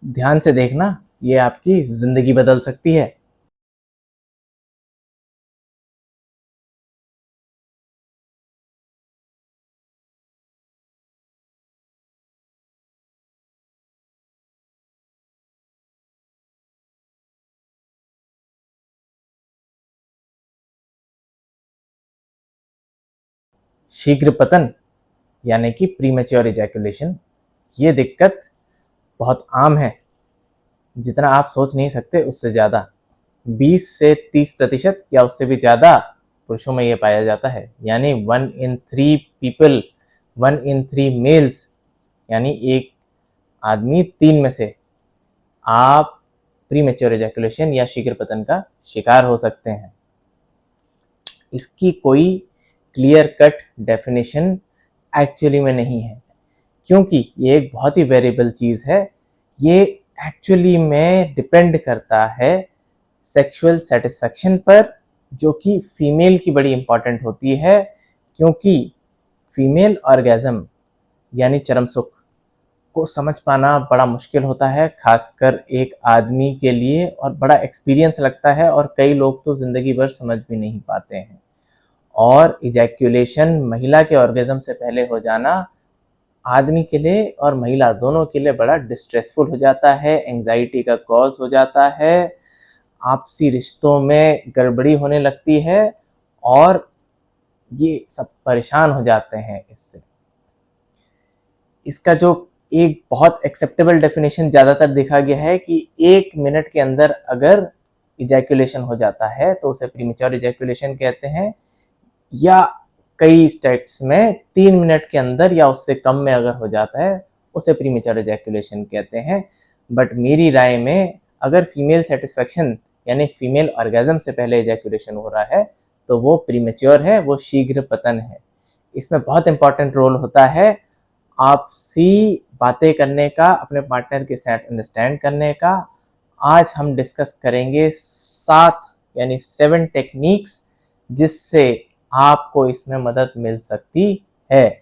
ध्यान से देखना, ये आपकी जिंदगी बदल सकती है। शीघ्र पतन यानी कि प्रीमेच्योर इजैकुलेशन, ये दिक्कत बहुत आम है, जितना आप सोच नहीं सकते उससे ज़्यादा। 20 से 30% या उससे भी ज़्यादा पुरुषों में ये पाया जाता है, यानी 1 in 3 पीपल, 1 in 3 मेल्स, यानी एक आदमी 3 में से आप प्रीमेच्योर इजैकुलेशन या शीघ्र पतन का शिकार हो सकते हैं। इसकी कोई क्लियर कट डेफिनेशन एक्चुअली में नहीं है, क्योंकि ये एक बहुत ही वेरिएबल चीज़ है। ये एक्चुअली में डिपेंड करता है सेक्सुअल सेटिस्फैक्शन पर, जो कि फीमेल की बड़ी इंपॉर्टेंट होती है, क्योंकि फीमेल ऑर्गेज़म यानी चरम सुख को समझ पाना बड़ा मुश्किल होता है, खासकर एक आदमी के लिए, और बड़ा एक्सपीरियंस लगता है, और कई लोग तो ज़िंदगी भर समझ भी नहीं पाते हैं। और इजैक्यूलेशन, महिला के ऑर्गेज़म से पहले हो जाना, आदमी के लिए और महिला दोनों के लिए बड़ा डिस्ट्रेसफुल हो जाता है, एंजाइटी का कॉज हो जाता है, आपसी रिश्तों में गड़बड़ी होने लगती है, और ये सब परेशान हो जाते हैं इससे। इसका जो एक बहुत एक्सेप्टेबल डेफिनेशन ज़्यादातर देखा गया है कि 1 मिनट के अंदर अगर इजैकुलेशन हो जाता है तो उसे प्रीमेच्योर इजैकुलेशन कहते हैं, या कई स्टेट्स में 3 मिनट के अंदर या उससे कम में अगर हो जाता है उसे प्रीमेच्योर इजैकुलेशन कहते हैं। बट मेरी राय में अगर फीमेल सेटिस्फैक्शन यानी फीमेल ऑर्गेज़म से पहले इजैकुलेशन हो रहा है तो वो प्रीमेच्योर है, वो शीघ्र पतन है। इसमें बहुत इंपॉर्टेंट रोल होता है आपसी बातें करने का, अपने पार्टनर के साथ अंडरस्टैंड करने का। आज हम डिस्कस करेंगे 7 यानी 7 टेक्निक्स जिससे आपको इसमें मदद मिल सकती है।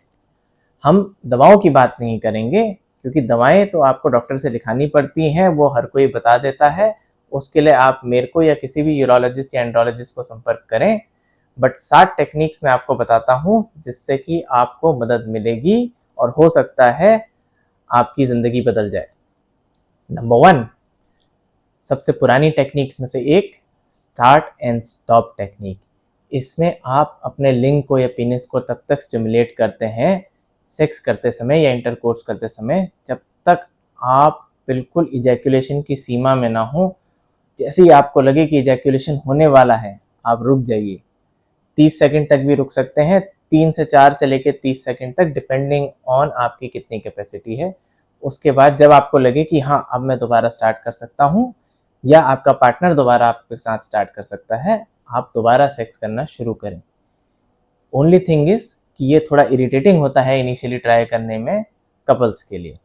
हम दवाओं की बात नहीं करेंगे, क्योंकि दवाएं तो आपको डॉक्टर से लिखानी पड़ती हैं, वो हर कोई बता देता है। उसके लिए आप मेरे को या किसी भी यूरोलॉजिस्ट या एंड्रोलॉजिस्ट को संपर्क करें। बट 7 टेक्निक्स मैं आपको बताता हूँ जिससे कि आपको मदद मिलेगी और हो सकता है आपकी ज़िंदगी बदल जाए। नंबर 1, सबसे पुरानी टेक्निक्स में से एक, स्टार्ट एंड स्टॉप टेक्निक। इसमें आप अपने लिंग को या पेनिस को तब तक स्टिमुलेट करते हैं सेक्स करते समय या इंटरकोर्स करते समय जब तक आप बिल्कुल इजैकुलेशन की सीमा में ना हो। जैसे ही आपको लगे कि इजैकुलेशन होने वाला है, आप रुक जाइए। 30 सेकंड तक भी रुक सकते हैं, 3 से 4 से लेकर 30 सेकंड तक, डिपेंडिंग ऑन आपकी कितनी कैपेसिटी है। उसके बाद जब आपको लगे कि हाँ अब मैं दोबारा स्टार्ट कर सकता हूँ, या आपका पार्टनर दोबारा आपके साथ स्टार्ट कर सकता है, आप दोबारा सेक्स करना शुरू करें। ओनली थिंग इज कि ये थोड़ा इरिटेटिंग होता है इनिशियली ट्राई करने में कपल्स के लिए।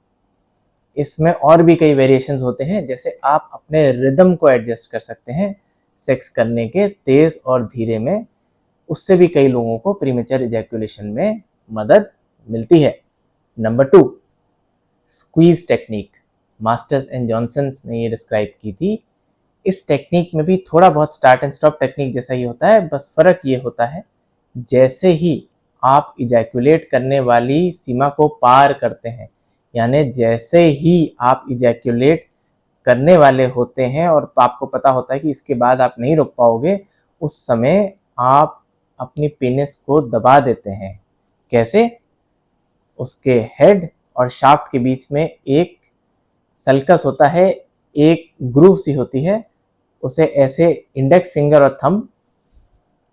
इसमें और भी कई वेरिएशंस होते हैं, जैसे आप अपने रिदम को एडजस्ट कर सकते हैं सेक्स करने के, तेज और धीरे में। उससे भी कई लोगों को प्रीमेच्योर इजैकुलेशन में मदद मिलती है। Number 2, squeeze technique. Masters and Johnsons ने ये डिस्क्राइब की थी। इस टेक्निक में भी थोड़ा बहुत स्टार्ट एंड स्टॉप टेक्निक जैसा ही होता है, बस फर्क ये होता है जैसे ही आप इजैकुलेट करने वाली सीमा को पार करते हैं, यानी जैसे ही आप इजैकुलेट करने वाले होते हैं और आपको पता होता है कि इसके बाद आप नहीं रुक पाओगे, उस समय आप अपनी पेनिस को दबा देते हैं। कैसे? उसके हेड और शाफ्ट के बीच में एक सल्कस होता है, एक ग्रूव सी होती है, उसे ऐसे इंडेक्स फिंगर और थंब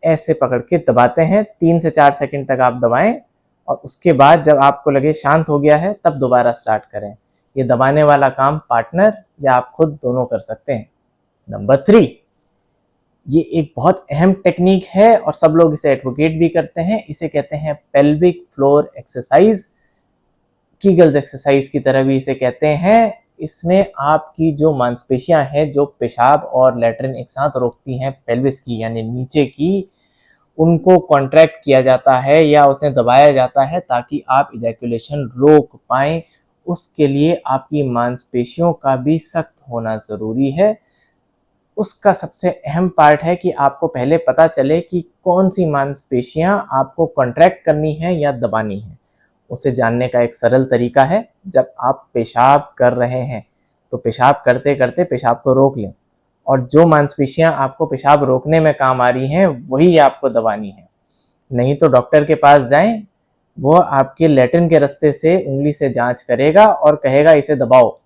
ऐसे पकड़ के दबाते हैं। 3 से 4 सेकंड तक आप दबाएं, और उसके बाद जब आपको लगे शांत हो गया है तब दोबारा स्टार्ट करें। ये दबाने वाला काम पार्टनर या आप खुद दोनों कर सकते हैं। नंबर 3, ये एक बहुत अहम टेक्निक है और सब लोग इसे एडवोकेट भी करते हैं। इसे कहते हैं pelvic floor exercise, Kegels exercise की तरह भी इसे कहते हैं। इसमें आपकी जो मांसपेशियां हैं जो पेशाब और लैट्रिन एक साथ रोकती हैं, पेल्विस की यानी नीचे की, उनको कॉन्ट्रैक्ट किया जाता है या उन्हें दबाया जाता है ताकि आप इजैकुलेशन रोक पाएं। उसके लिए आपकी मांसपेशियों का भी सख्त होना ज़रूरी है। उसका सबसे अहम पार्ट है कि आपको पहले पता चले कि कौन सी मांसपेशियां आपको कॉन्ट्रैक्ट करनी है या दबानी है। उसे जानने का एक सरल तरीका है, जब आप पेशाब कर रहे हैं तो पेशाब करते करते पेशाब को रोक लें, और जो मांसपेशियां आपको पेशाब रोकने में काम आ रही हैं वही आपको दबानी है। नहीं तो डॉक्टर के पास जाएं, वो आपके लैट्रिन के रास्ते से उंगली से जांच करेगा और कहेगा इसे दबाओ,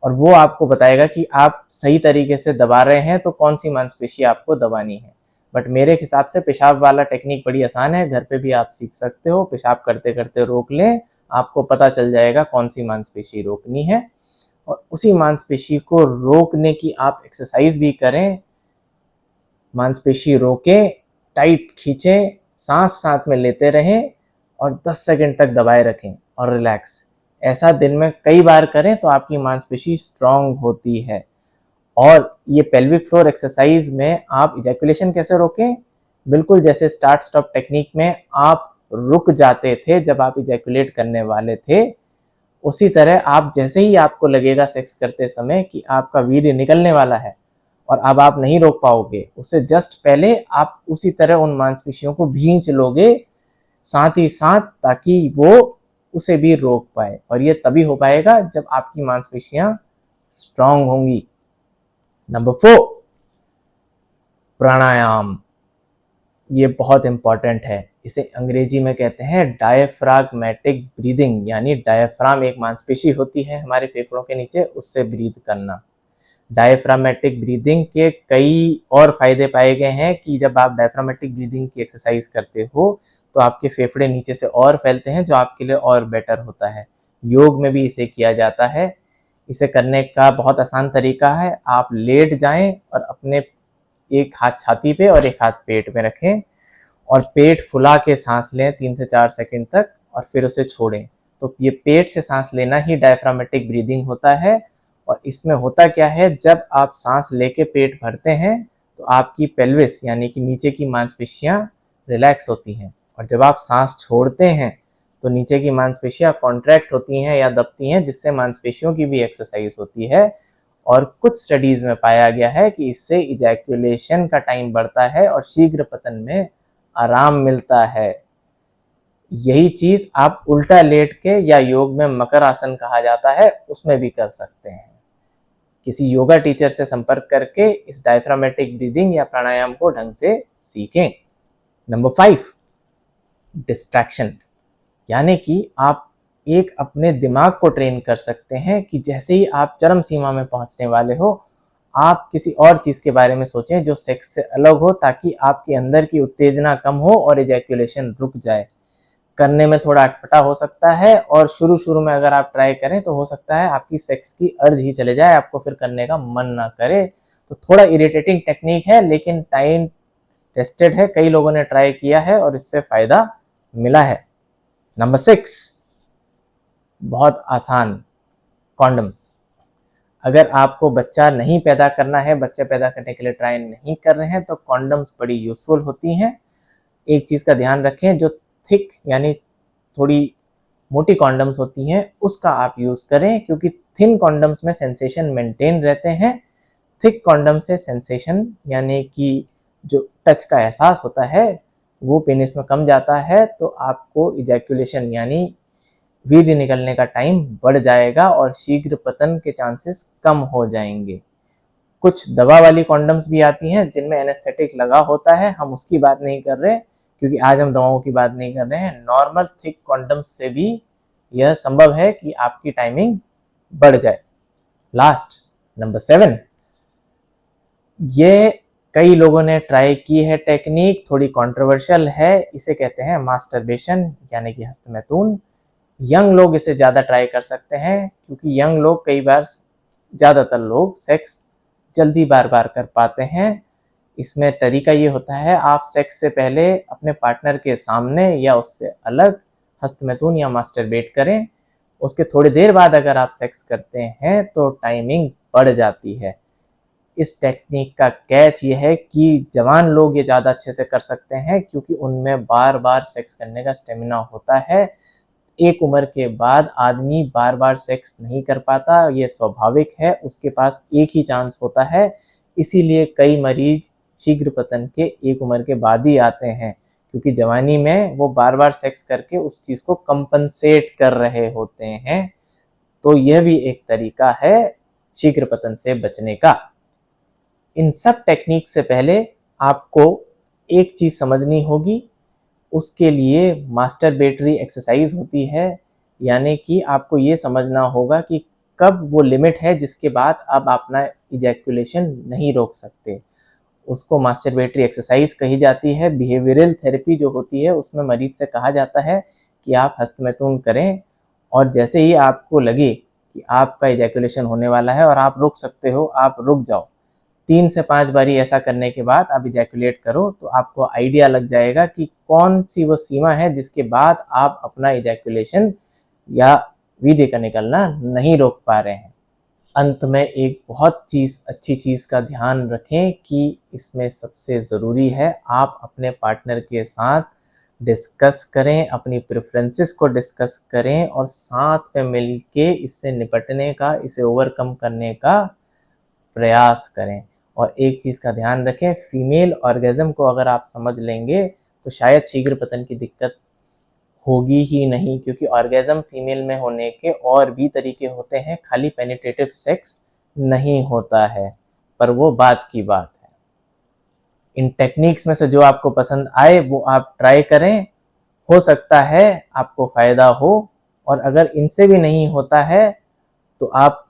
और वो आपको बताएगा कि आप सही तरीके से दबा रहे हैं तो कौन सी मांसपेशी आपको दबानी है। बट मेरे हिसाब से पेशाब वाला टेक्निक बड़ी आसान है, घर पे भी आप सीख सकते हो। पेशाब करते करते रोक लें, आपको पता चल जाएगा कौन सी मांसपेशी रोकनी है, और उसी मांसपेशी को रोकने की आप एक्सरसाइज भी करें। मांसपेशी रोकें, टाइट खींचें, सांस साथ में लेते रहें और 10 सेकंड तक दबाए रखें और रिलैक्स। ऐसा दिन में कई बार करें तो आपकी मांसपेशी स्ट्रांग होती है। और ये पेल्विक फ्लोर एक्सरसाइज में आप इजैकुलेशन कैसे रोकें, बिल्कुल जैसे स्टार्ट स्टॉप टेक्निक में आप रुक जाते थे जब आप इजैकुलेट करने वाले थे, उसी तरह आप जैसे ही आपको लगेगा सेक्स करते समय कि आपका वीर्य निकलने वाला है और अब आप नहीं रोक पाओगे, उससे जस्ट पहले आप उसी तरह उन मांसपेशियों को भींच लोगे साथ ही साथ, ताकि वो उसे भी रोक पाए। और ये तभी हो पाएगा जब आपकी मांसपेशियां स्ट्रांग होंगी। नंबर 4, प्राणायाम। ये बहुत इंपॉर्टेंट है। इसे अंग्रेजी में कहते हैं डायफ्रागमेटिक ब्रीदिंग, यानी डायफ्राम एक मांसपेशी होती है हमारे फेफड़ों के नीचे, उससे ब्रीद करना। डायफ्रामेटिक ब्रीदिंग के कई और फायदे पाए गए हैं कि जब आप डायफ्रामेटिक ब्रीदिंग की एक्सरसाइज करते हो तो आपके फेफड़े नीचे से और फैलते हैं, जो आपके लिए और बेटर होता है। योग में भी इसे किया जाता है। इसे करने का बहुत आसान तरीका है, आप लेट जाएं और अपने एक हाथ छाती पे और एक हाथ पेट में रखें और पेट फुला के सांस लें 3 से 4 सेकंड तक, और फिर उसे छोड़ें। तो ये पेट से सांस लेना ही डायफ्रामेटिक ब्रीदिंग होता है। और इसमें होता क्या है, जब आप सांस लेके पेट भरते हैं तो आपकी पेल्विस यानी कि नीचे की मांसपेशियां रिलैक्स होती हैं, और जब आप सांस छोड़ते हैं तो नीचे की मांसपेशियां कॉन्ट्रैक्ट होती हैं या दबती हैं, जिससे मांसपेशियों की भी एक्सरसाइज होती है। और कुछ स्टडीज में पाया गया है कि इससे इजैकुलेशन का टाइम बढ़ता है और शीघ्र पतन में आराम मिलता है। यही चीज आप उल्टा लेट के या योग में मकर आसन कहा जाता है उसमें भी कर सकते हैं। किसी योगा टीचर से संपर्क करके इस डायफ्रामेटिक ब्रीदिंग या प्राणायाम को ढंग से सीखें। नंबर 5, डिस्ट्रैक्शन, यानी कि आप एक अपने दिमाग को ट्रेन कर सकते हैं कि जैसे ही आप चरम सीमा में पहुंचने वाले हो, आप किसी और चीज के बारे में सोचें जो सेक्स से अलग हो, ताकि आपके अंदर की उत्तेजना कम हो और इजैकुलेशन रुक जाए। करने में थोड़ा अटपटा हो सकता है, और शुरू शुरू में अगर आप ट्राई करें तो हो सकता है आपकी सेक्स की अर्ज ही चले जाए, आपको फिर करने का मन ना करे। तो थोड़ा इरिटेटिंग टेक्निक है, लेकिन टाइम टेस्टेड है, कई लोगों ने ट्राई किया है और इससे फायदा मिला है। नंबर 6, बहुत आसान, कॉन्डम्स। अगर आपको बच्चा नहीं पैदा करना है, बच्चे पैदा करने के लिए ट्राई नहीं कर रहे हैं, तो कॉन्डम्स बड़ी यूजफुल होती हैं। एक चीज का ध्यान रखें, जो थिक यानी थोड़ी मोटी कॉन्डम्स होती हैं उसका आप यूज करें, क्योंकि थिन कॉन्डम्स में सेंसेशन मेंटेन रहते हैं। थिक कॉन्डम से सेंसेशन यानी कि जो टच का एहसास होता है वो पेनिस में कम जाता है, तो आपको इजैकुलेशन यानी वीर्य निकलने का टाइम बढ़ जाएगा और शीघ्र पतन के चांसेस कम हो जाएंगे। कुछ दवा वाली कॉन्डम्स भी आती हैं जिनमें एनेस्थेटिक लगा होता है, हम उसकी बात नहीं कर रहे, क्योंकि आज हम दवाओं की बात नहीं कर रहे हैं। नॉर्मल थिक कॉन्डम्स से भी यह संभव है कि आपकी टाइमिंग बढ़ जाए। लास्ट, नंबर 7, ये कई लोगों ने ट्राई की है टेक्निक, थोड़ी कंट्रोवर्शियल है। इसे कहते हैं मास्टरबेशन यानी कि हस्तमैथुन। यंग लोग इसे ज़्यादा ट्राई कर सकते हैं, क्योंकि यंग लोग कई बार, ज़्यादातर लोग सेक्स जल्दी बार बार कर पाते हैं। इसमें तरीका ये होता है, आप सेक्स से पहले अपने पार्टनर के सामने या उससे अलग हस्तमैथुन या मास्टरबेट करें। उसके थोड़ी देर बाद अगर आप सेक्स करते हैं तो टाइमिंग बढ़ जाती है। इस टेक्निक का कैच ये है कि जवान लोग ये ज़्यादा अच्छे से कर सकते हैं, क्योंकि उनमें बार बार सेक्स करने का स्टेमिना होता है। एक उम्र के बाद आदमी बार बार सेक्स नहीं कर पाता, ये स्वाभाविक है, उसके पास एक ही चांस होता है। इसीलिए कई मरीज शीघ्र पतन के एक उम्र के बाद ही आते हैं, क्योंकि जवानी में वो बार बार सेक्स करके उस चीज को कंपनसेट कर रहे होते हैं। तो यह भी एक तरीका है शीघ्र पतन से बचने का। इन सब टेक्निक से पहले आपको एक चीज समझनी होगी, उसके लिए मास्टरबेटरी एक्सरसाइज होती है, यानी कि आपको ये समझना होगा कि कब वो लिमिट है जिसके बाद आप अपना इजैकुलेशन नहीं रोक सकते। उसको मास्टरबेटरी एक्सरसाइज कही जाती है। बिहेवियरल थेरेपी जो होती है उसमें मरीज से कहा जाता है कि आप हस्तमैथुन करें, और जैसे ही आपको लगे कि आपका इजैकुलेशन होने वाला है और आप रुक सकते हो, आप रुक जाओ। 3 से 5 बारी ऐसा करने के बाद आप इजैकुलेट करो, तो आपको आइडिया लग जाएगा कि कौन सी वो सीमा है जिसके बाद आप अपना इजैकुलेशन या वीर्य का निकलना नहीं रोक पा रहे हैं। अंत में एक बहुत अच्छी चीज का ध्यान रखें कि इसमें सबसे ज़रूरी है आप अपने पार्टनर के साथ डिस्कस करें, अपनी प्रेफरेंसेस को डिस्कस करें और साथ में मिलके इससे निपटने का, इसे ओवरकम करने का प्रयास करें। और एक चीज़ का ध्यान रखें, फीमेल ऑर्गेज़म को अगर आप समझ लेंगे तो शायद शीघ्र पतन की दिक्कत होगी ही नहीं, क्योंकि ऑर्गेज़म फीमेल में होने के और भी तरीके होते हैं, खाली पेनिट्रेटिव सेक्स नहीं होता है, पर वो बात की बात है। इन टेक्निक्स में से जो आपको पसंद आए वो आप ट्राई करें, हो सकता है आपको फ़ायदा हो। और अगर इनसे भी नहीं होता है तो आप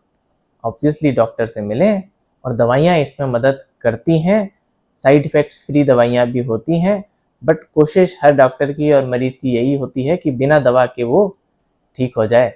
ऑब्वियसली डॉक्टर से मिलें, और दवाइयाँ इसमें मदद करती हैं। साइड इफ़ेक्ट्स फ्री दवाइयाँ भी होती हैं, बट कोशिश हर डॉक्टर की और मरीज़ की यही होती है कि बिना दवा के वो ठीक हो जाए।